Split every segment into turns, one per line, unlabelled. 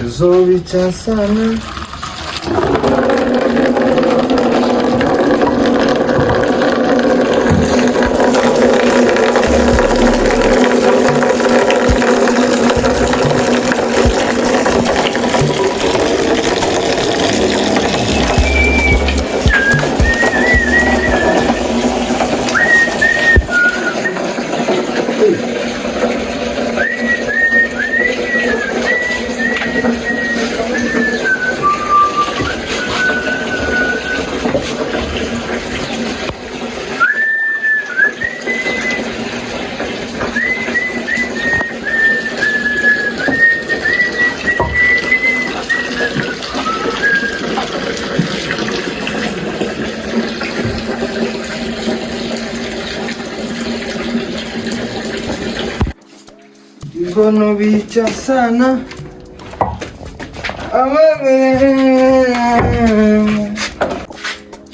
tuzobica sana. Gono bicha sana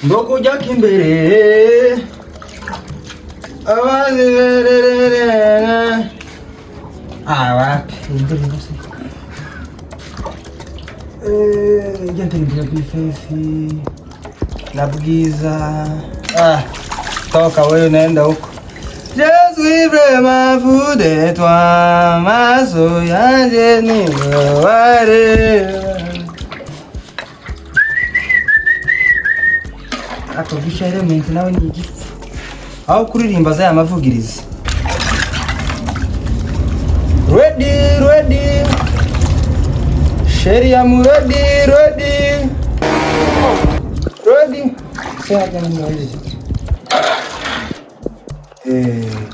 Mboko jaki mbere wapi gente ndio bifefi na Bwiza toka wewe naenda huko. Je suis ma fou de toi, maso yanje ni ware. Ako bishare muntu nawe ni iki? Aho kuririmba za amavugirizi. Ready. Sheri am ready. Sasa ni mwizi.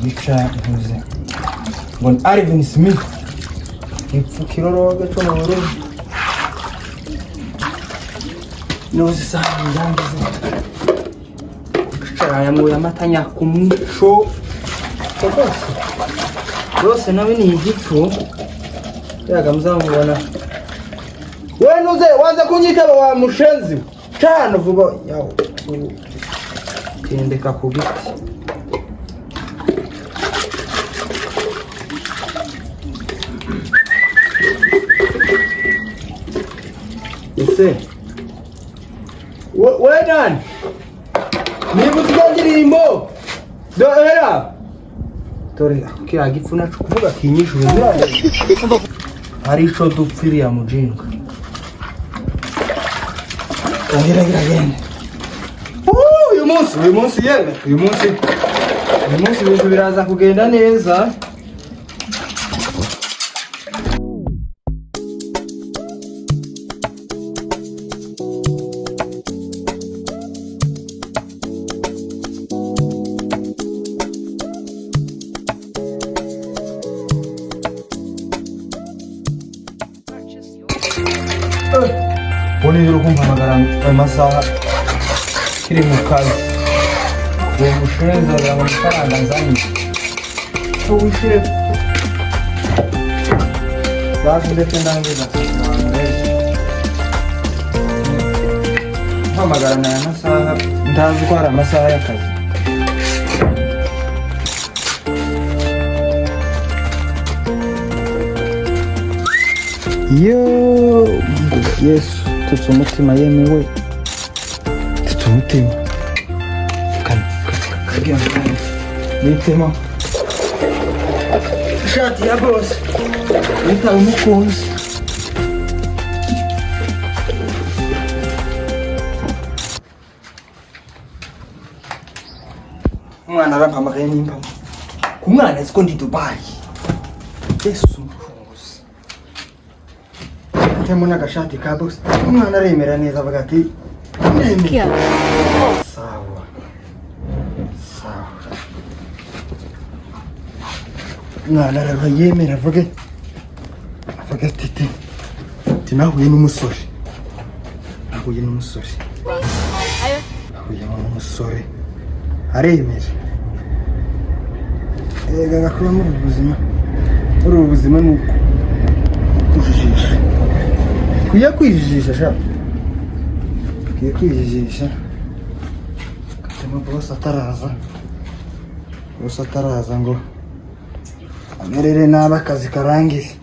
Yica ntuze ngo Alvin Smith ipfukiro roga cyo mu Burundi noze sandangiza kaya mu yamatanya kumsho rose nawe ni igifu yaga muzamubona we nuze waza kunyitaba wa mushenzi cyane vuba yawo tendeka ku giti. Ese we done niba tugandirimbo dohera tori kira gipfuna kuvuga kinyishwe hari ico dupfiriya mujinga ongera gende uyu munsi bintu biraza kugenda neza. Boni rero kumpamagara amasaha kiri mu kazi uwo mushenza ngo amafaranga nzanye tuwishire bazi ndetse ndangiza mpamagara na amasaha ndazi ko hari amasaha y'akazi. Yesu tutumutima yemewe tutumutima kagia nitema shati ya boss nita umukunzi umwana arampamagaye nimba kumwana siko ndi Dubai. Yesu Temuna gashati ka boss umwana aremera neza avuga ati sawa mwana arayemera avuga ati nahuye n'umusore aremera gakora muri ubuzima nuko kujijisha kwijijisha katema boss ataraza ngo amerere naba akazi karangize.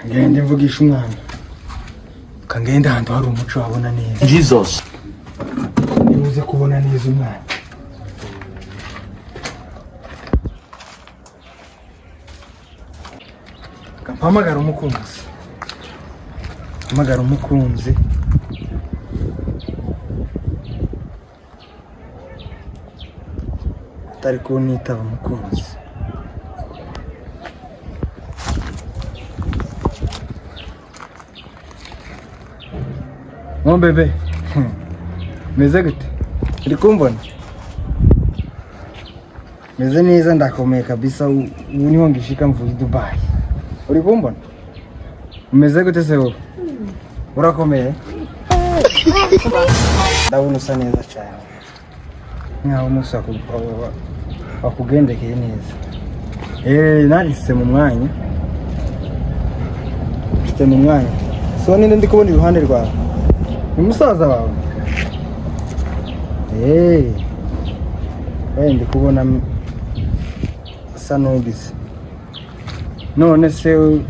ngende mvugisha umwana kangenda ahantu hari umuco wabona neza
Jesus
nibuze kubona neza umwana kampamagara umukunzi atari kunyitaba umukunzi. Mon bebe meze gute? Uri kumbona? Meze neza ndakomeye kabisa, ubu niho ngishika mvuye Dubai. Uri kumbona? Meze gute se wowe? Urakomeye? Ndabona usa neza cyane. Nkaho umunsi wakugendekeye neza. Narise mu mwanya. Mfite mu mwanya. So ninde ndi kubona iruhande rwawe? Ni musaza wawe? Ndi kubona asa n'ubizi. None se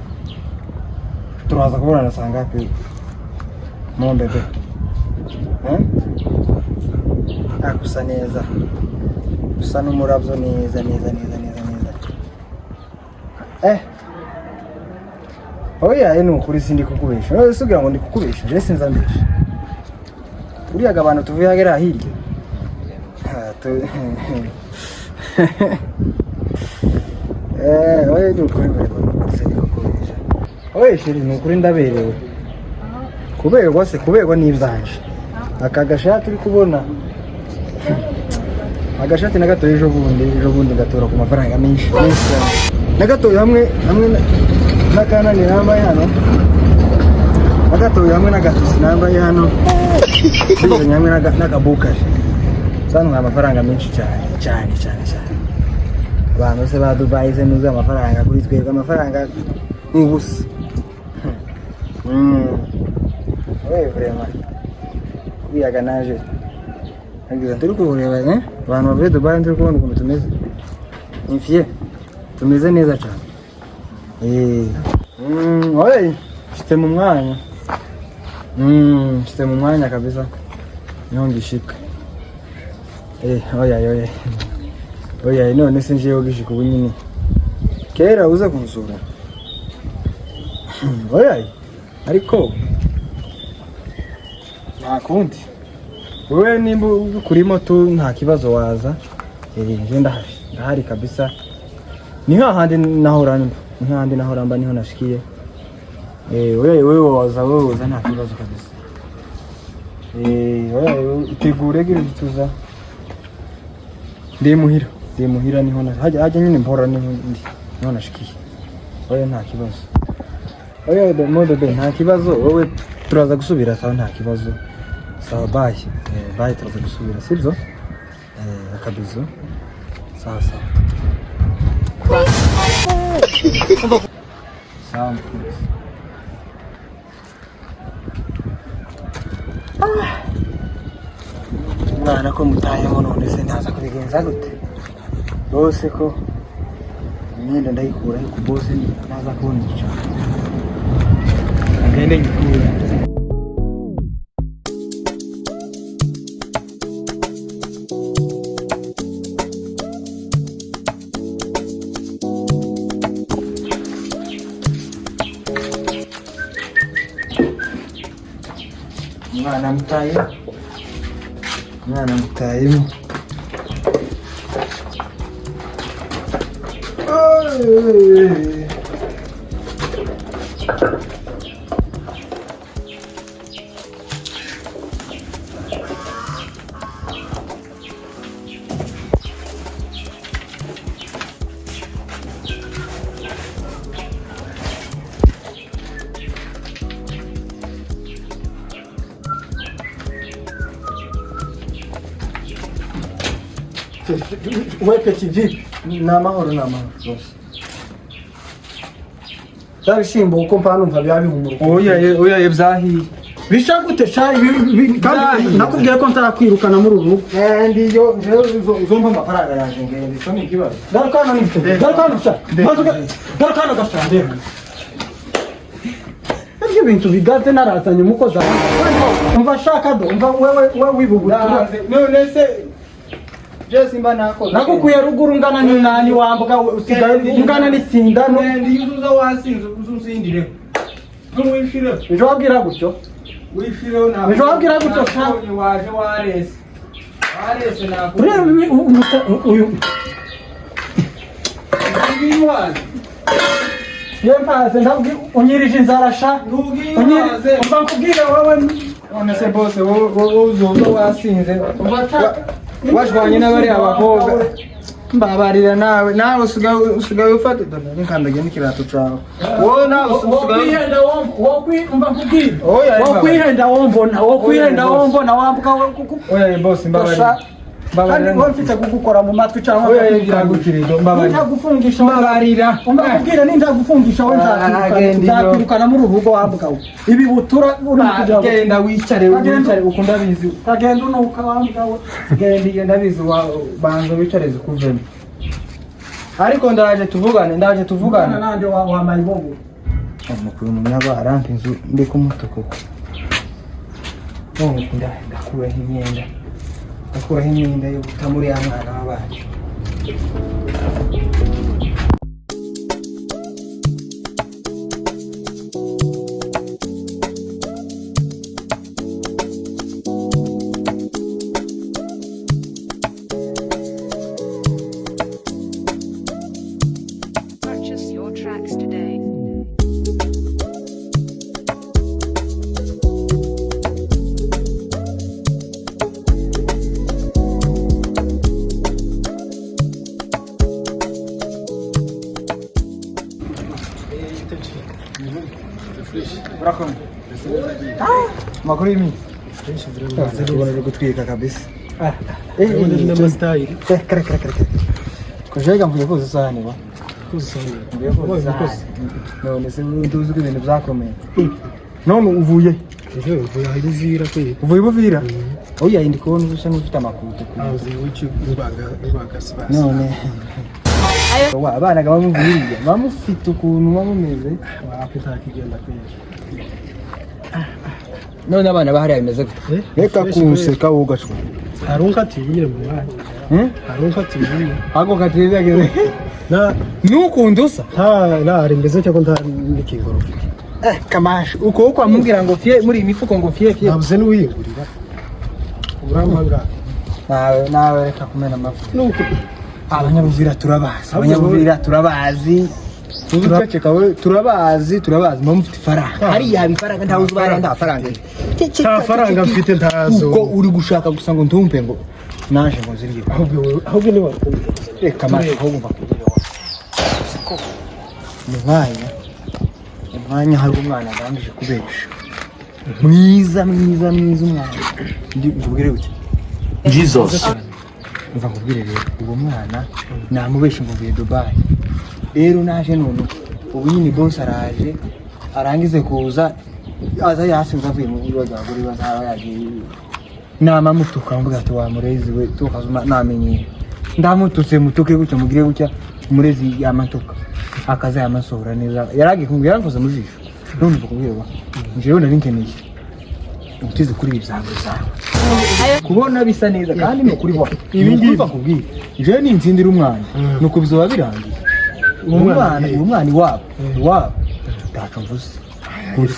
turaza kubona saa ngapi? Mon bebe. Akusa neza. Usa n'umurabyo neza. Oya ni ukuri sindi kukubesha. Wowe sugira ngo ndi kukubesha. Je sinzambesha. Uriya abantu tuvuye hagera hirya. Oya ni ukuri sindi kukubesha. Oya shiri ni ukuri ndaberewe. Kuberwa se kuberwa n'ibyanje. Aka gashati uri kubona. Agashati nagatoye ejo bundi gatora ku mafaranga menshi. Nagatoye hamwe n'akanani nambaye hano. Nagatoye hamwe n'agatusi nambaye hano. Bizanye hamwe n'akabukari. Sano amafaranga menshi cyane. Abantu se ba Dubai se nuza amafaranga kuri twebwe amafaranga n'ubusa. Vraiment. Biyaga naje. Ngiye turi kureba abantu bavuye Dubai turi kubona ukuntu tumeze. Infie. Tumeze neza cyane. Oye, mfite mu mwanya. Mfite mu mwanya kabisa. Niho ngishika. Oya, none se ngiye gishika ubu nyine. Kera uza kunsura. Oya, ariko nta kundi. Wewe nimba kuri moto nta kibazo waza. Je ndahari kabisa. Ni hahandi nahora mba niho nashikiye. Wewe waza nta kibazo kabisa. Oya itegure gire tuza. Ndi muhira niho hajya nyine mpora niho nashikiye. Oya nta kibazo. Oya bebe nta kibazo, wowe turaza gusubira sawa nta kibazo. Sawa bye turaza gusubira sibyo? Akabizo. Sawa. Sawa. Mwana ko mutayemo none se ndaza kubigenza gute? Bose ko imyenda ndayikura ku bose naza kubona icyo. Agende ngikura. Mwana mutayemo. Wepe TV na mahoro rwose. Zabishimbo uko mpano mva byabihumura. Oya byahiye. Bisha gute cyari kandi nakubwiye ko ntarakwirukana muri ubu. Ndiyo uzomba amafaranga yaje ngende so ni kibazo. Garukana nifite. Garukana gasha. Garukana gasha.
ko ibintu bigaze narazanye umukozi umva shaka do umva wewe wibubutura
none se je simba nako
nakukuye ruguru ngana ni nani wambuka usigaye ngana ni sindano
ndi yuzuza wasinze uzusindire ntumwishire
ejo wabwira gutyo
wishire na
ejo wabwira gutyo sha
waje warese nako
uyu yempaze ndabwi unyirije inzara sha
ntugiye
umva nkubwire wowe
none se bose wowe uzuza wasinze washwanye n'abari abakobwa mbabarira nawe usigaye ufata nkandagiye n'ikirato cawe wowe nawe
usigaye wokwihenda wombona wambuka
oya bose mbabarira
wowe mfite kugukora mu matwi cyangwa ntagufungisha
mbabarira
umbabwira nindagufungisha wowe nzakwirukana muri ubu rugo wambuka ibi butura uri kugira
genda wicare ukunda bizi
kagenda unuka wambuka we
genda bizi banza wicare zikuvemo ariko ndaje tuvugane
nande wamaye bobo
umukuru munyaga arampa inzu ndi kumutuko none ndakuraho imyenda yo gutamuri ya mwana w'abacu
Purchase your tracks today.
Brakon. Makuru yimi. Kubona gutwika kabisa. Kare. Kujega mvuye koza sahani ba. None se nduzi ko ibintu byakomeye. None uvuye. Uvuye buvira. Oya indi kubona usa n'ufite amakuta. None. Wa abana bamuviriye. Bamufite ukuntu bamumeze.
wapitakigenda kwera
none abana bahari bimeze gute reka kunseka ugacwa
harunka tibire mu mwanya harunka tibire
ako katibageze
na
nukundusa
na ari mbeze cyo nta nikingorofu
kamash uko amubwira ngo fie muri imifuko ngo fie
nabuze n'uyigurira uramanga
nawe reka kumena amafu nuko abanyabuvira turabazi Ubuceceka we turabazi mama mufite faranga hari yabi faranga ntawe uzubara nda faranga
nta faranga mfite ntazo
uko uri gushaka gusa ngo ntumpe ngo naje ngo zirye
ahubwo ni wakumva
reka maze ahubwo bakubwira siko umwanya hari umwana arangije kubesha mwiza umwana ndi ngubwire uti Jesus mva ngubwire rero uwo mwana namubeshe ngo vuye Dubai rero naje none ubu nyine boss araje arangize kuza aza yasinze avuye mu biro byaguri bazaba yagiye nama mutuka mvuga ati wa murezi we tukazuma namenye ndamututse mutuke gutya mugire gutya umurezi yamatuka akaza yamasora neza yaragi kumbwira nkoze mu jisho none bakubwira njewe nari nkeneye utize kuri ibizango zawe kubona bisa neza kandi no kuri bo ibi ngibi bakubwira je ni nzindira umwana nuko bizoba birangiye umwana wabo ndaco mvuze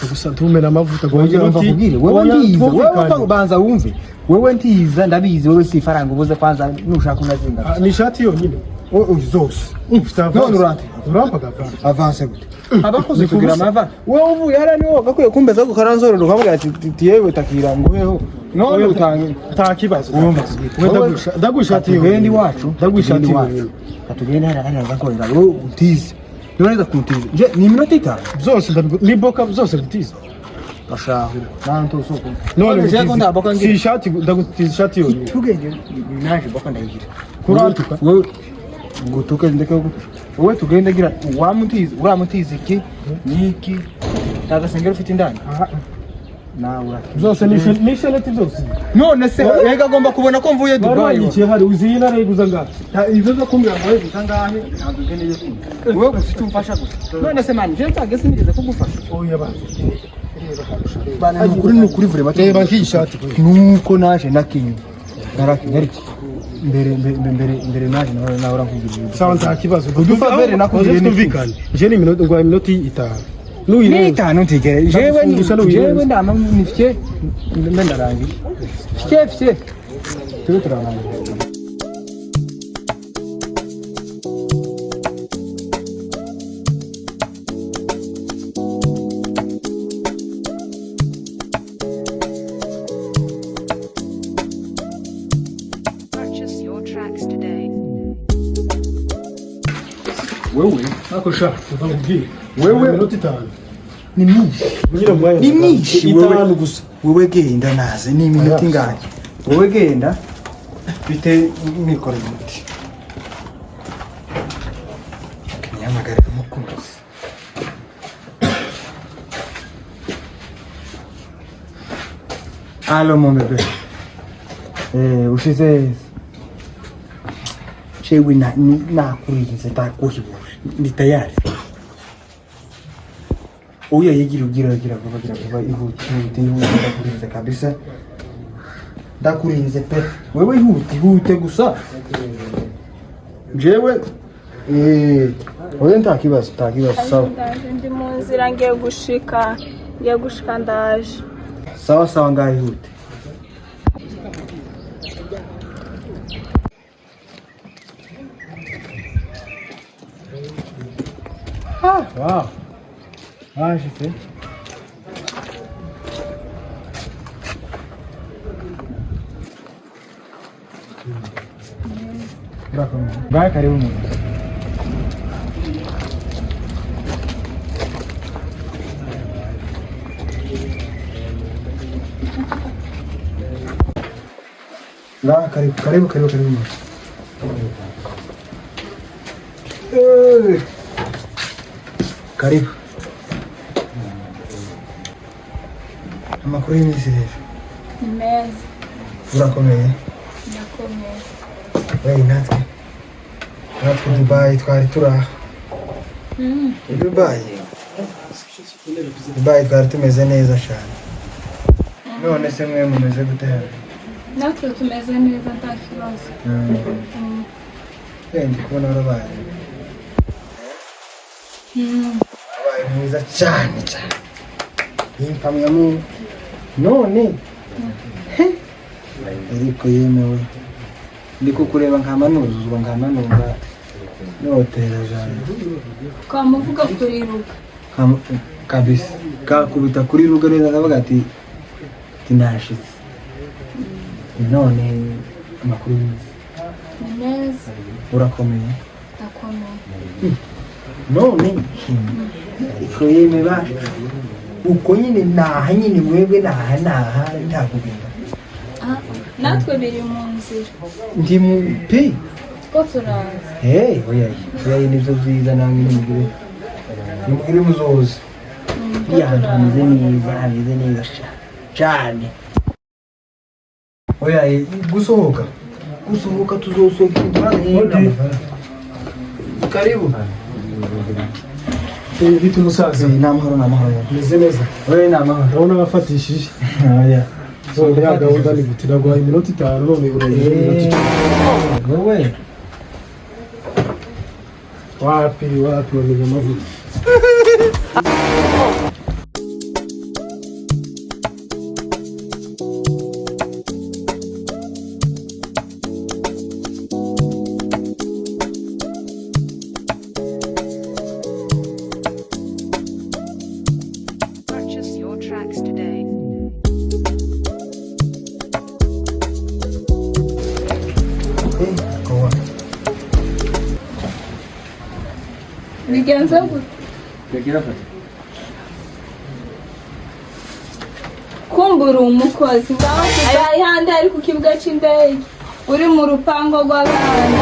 gusa ntumena amavuta
gongera bakubwire wewe ndiza wewe banza wumve wewe ntiza ndabizi wewe si faranga ubuze kwanza nushaka unazinga
ni shati yonyine zose urampaga
avance gute abakoze kugira amava wewe uvuye hara niwo gakwiye kumbeza ko karanzoro ukavuga ati yewe takira ngoweho none utange
nta kibazo ndagushati
wendi wacu ndagushati wacu katugenda hara ngakora wewe utize none kuntiza je ni minota itanu
zose liboka zose gutiza
bashaho nanto soko
none je ko ndaboka ngi si shati ndagutiza shati yonyine
tugende naje boka ndayigira kuratuka wewe ngutuke ndeke wowe tugende gira uramutize iki niki tagasengera ufite indani nawe
zose ni sheleti zose
none se yega agomba kubona ko mvuye Dubai
yikiye hari uzina reguza ngaho
izo zo kumbira ngo weguza ngahe ntabwo ukeneye wewe ufite umfasha gusa none se mani je ntagese nigeze kugufasha
oya ba
bana nukuri vure bati
reba nk'iyi shati
nuko naje nakinye ariko mbere naje nawe urakubwira
sawa nta kibazo
udufavere nakubwiye
twumvikane je ni minota ngwa minota 5
ni itanu ntigere jewe ndama nifye ndandarangiye fye turarangiye
Purchase your tracks today.
wewe nako sha utamubwira
wewe
minota 5
ni myinshi
nyira mwanya
ni myinshi
itanu gusa
wewe genda naze ni iminota ingahe wowe genda bite mikoro muti nyamagarira umukunzi Allo mon bébé ushize shewe nakurize takuhibura ndi tayari uya yigira vuba ihute ndakurize kabisa ndakurize pe wewe ihute gusa jewe oya nta kibazo sawa
ndi mu nzira ngiye gushika ndaje
sawa ngaho ihute wow je sais Vai, karibu mwana. Karibu mwana. Karibu. Amakuru y'iminsi rero.
neza
Urakomeye?
ndakomeye
Wewe natwe Dubai twari turaha. Dubai twari tumeze neza cyane. None se mwe mumeze gute hano?
natwe tumeze neza nta kibazo
Ndi kubona urabaye. Wabaye mwiza cyane. Impamyamu none ariko yemewe ndi kukureba nkamanuzuzwa nkamanumva notera jana
twamuvuga kuriruka
kabisa kakubita kuri rugo neza akavuga ati tinashitse none amakuru
ni neza
urakomeye
ndakomeye
none ariko yemeba uko nyine naha nyine mwebwe naha ntakubwira
natwe biri mu nzira
ndi mu pe
ko turaza
oya nibyo byiza namwe nimugire muzoza iya hantu hameze neza cyane oya gusohoka tuzosohoka karibu
bita umusaza
n'amahoro
meze neza
oya n'amahoro
urabona bafatishije
oya
zone ya gahunda ni gutira guha iminota 5 none urayira iminota 10
wowe
wapi wameze amavuta
Purchase your tracks today.
bigenze gute kumbura umukozi ngaho ihande ari ku kibuga cy'indege uri mu rupango rw'abana